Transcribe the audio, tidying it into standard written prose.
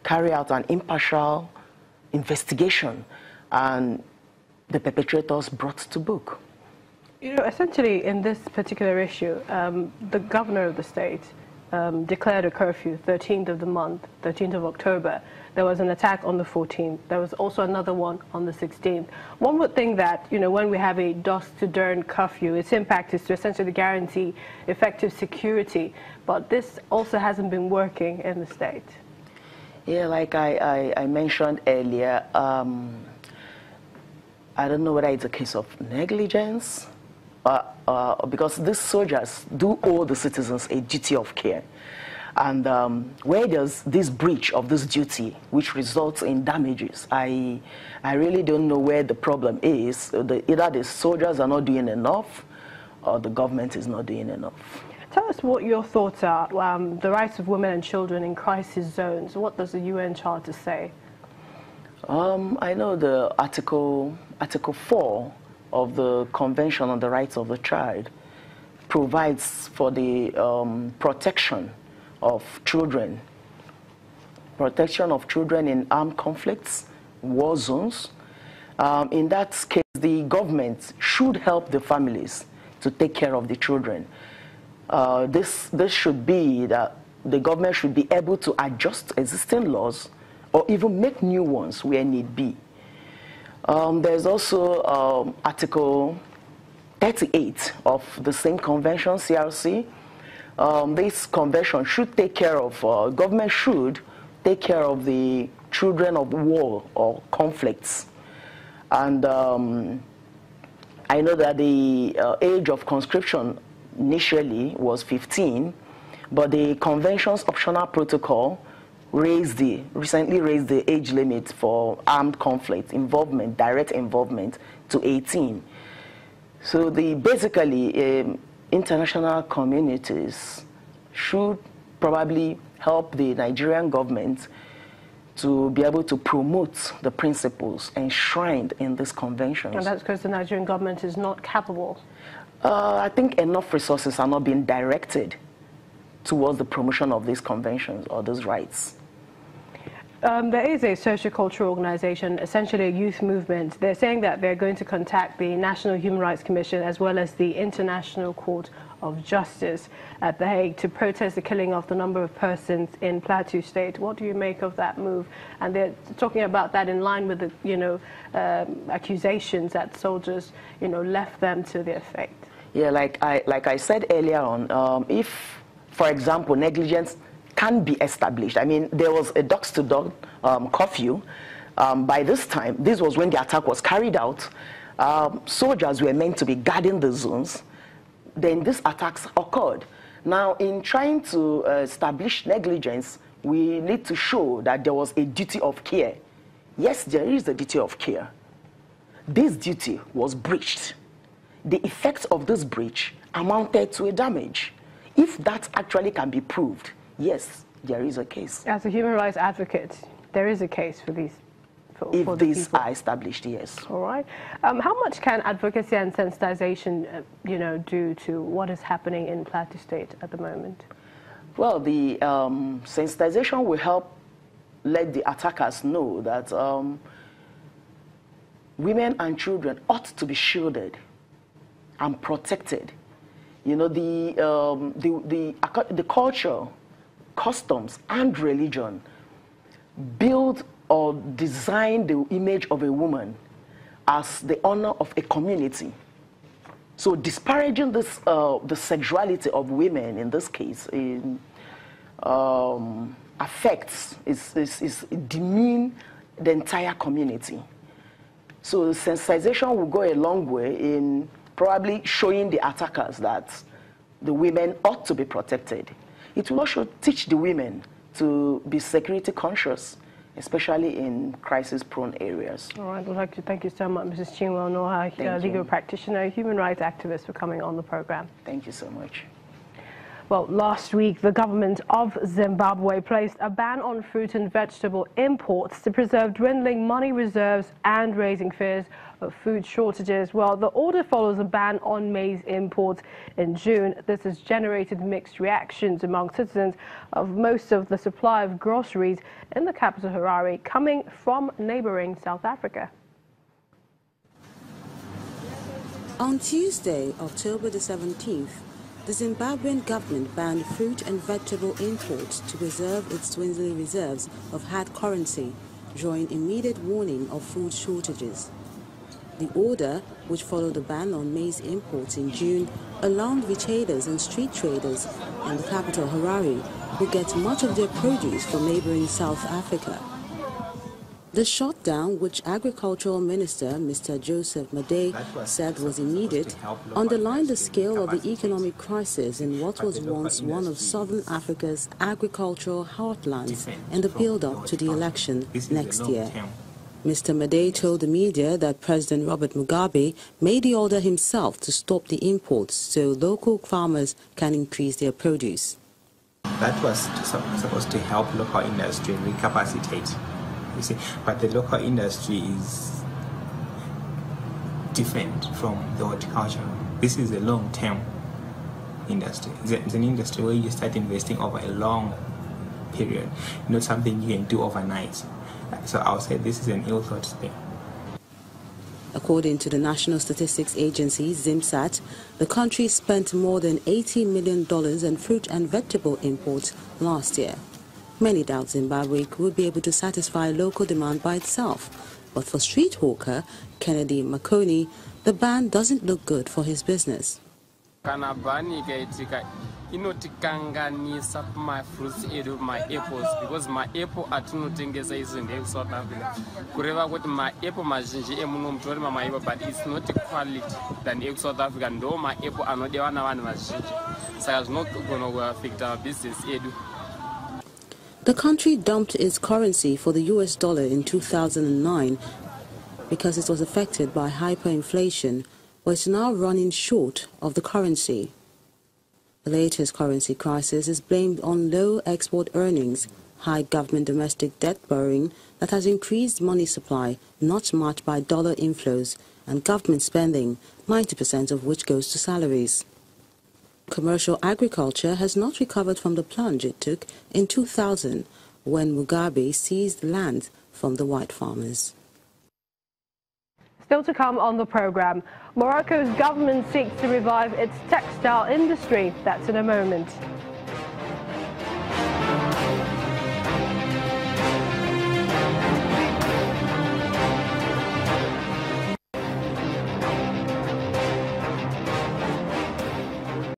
carry out an impartial investigation and the perpetrators brought to book. You know, essentially in this particular issue, the governor of the state declared a curfew 13th of the month, 13th of October. There was an attack on the 14th. There was also another one on the 16th. One would think that, you know, when we have a dusk to dawn curfew, its impact is to essentially guarantee effective security. But this also hasn't been working in the state. Yeah, like I mentioned earlier, I don't know whether it's a case of negligence, because these soldiers do owe the citizens a duty of care. And where there's this breach of this duty, which results in damages, I really don't know where the problem is. Either the soldiers are not doing enough, or the government is not doing enough. Tell us what your thoughts are, the rights of women and children in crisis zones. What does the UN Charter say? I know the Article 4 of the Convention on the Rights of the Child provides for the protection of children in armed conflicts, war zones. In that case, the government should help the families to take care of the children. This should be that the government should be able to adjust existing laws or even make new ones where need be. There's also Article 38 of the same convention, CRC. This convention should take care of, government should take care of the children of war or conflicts. And I know that the age of conscription initially was 15, but the convention's optional protocol recently raised the age limit for armed conflict involvement, direct involvement, to 18. So basically, international communities should probably help the Nigerian government to be able to promote the principles enshrined in these conventions. And that's because the Nigerian government is not capable. I think enough resources are not being directed towards the promotion of these conventions or those rights. There is a socio-cultural organization, essentially a youth movement. They're saying that they're going to contact the National Human Rights Commission as well as the International Court of Justice at The Hague to protest the killing of the number of persons in Pt.2 state. What do you make of that move? And they're talking about that in line with the, accusations that soldiers, left them to their fate. Yeah, like I said earlier on, if, for example, negligence can be established. I mean, there was a dusk-to-dawn curfew. By this time, this was when the attack was carried out. Soldiers were meant to be guarding the zones. Then these attacks occurred. Now, in trying to establish negligence, we need to show that there was a duty of care. Yes, there is a duty of care. This duty was breached. The effect of this breach amounted to a damage. If that actually can be proved, yes, there is a case. As a human rights advocate, there is a case for these. If these are established, yes. All right. How much can advocacy and sensitization, do to what is happening in Pt.2 state at the moment? Well, the sensitization will help let the attackers know that women and children ought to be shielded and protected. The culture, customs, and religion build or design the image of a woman as the honor of a community. So disparaging this, the sexuality of women in this case affects, demean the entire community. So sensitization will go a long way in probably showing the attackers that the women ought to be protected. It will also teach the women to be security conscious, especially in crisis-prone areas. All right, I'd like to thank you so much, Mrs. Chinwell Noha, legal practitioner, human rights activist, for coming on the program. Thank you so much. Well, last week, the government of Zimbabwe placed a ban on fruit and vegetable imports to preserve dwindling money reserves and raising fears of food shortages. Well, the order follows a ban on maize imports in June. This has generated mixed reactions among citizens of most of the supply of groceries in the capital Harare coming from neighboring South Africa. On Tuesday, October the 17th, the Zimbabwean government banned fruit and vegetable imports to preserve its dwindling reserves of hard currency, drawing immediate warning of food shortages. The order, which followed the ban on maize imports in June, alarmed retailers and street traders in the capital Harare, who get much of their produce from neighboring South Africa. The shutdown, which Agricultural Minister Mr. Joseph Madej said was immediate, underlined the scale of the economic crisis in what was once one of Southern Africa's agricultural heartlands in the build-up to the election next year. Mr. Madej told the media that President Robert Mugabe made the order himself to stop the imports so local farmers can increase their produce. That was supposed to help local industry recapacitate. You see, but the local industry is different from the horticulture. This is a long-term industry. It's an industry where you start investing over a long period, not something you can do overnight. So I'll say this is an ill-thought thing. According to the National Statistics Agency, ZIMSAT, the country spent more than $80 million on fruit and vegetable imports last year. Many doubt Zimbabwe would be able to satisfy local demand by itself. But for street hawker Kennedy Makoni, the ban doesn't look good for his business. Inotikanganisa my fruits edu my apples because my apple atinotengesa izo South Africa. Kureva kuti my apple mazhinji emuno mutori mamaiva but it's not quality than South Africa. Ndo my apple anodewa na vanhu vazhinji. Saka zvinogona kuaffect our business edu. The country dumped its currency for the US dollar in 2009 because it was affected by hyperinflation, but it's now running short of the currency. The latest currency crisis is blamed on low export earnings, high government domestic debt borrowing that has increased money supply, not matched by dollar inflows, and government spending, 90% of which goes to salaries. Commercial agriculture has not recovered from the plunge it took in 2000 when Mugabe seized land from the white farmers. Still to come on the program, Morocco's government seeks to revive its textile industry. That's in a moment.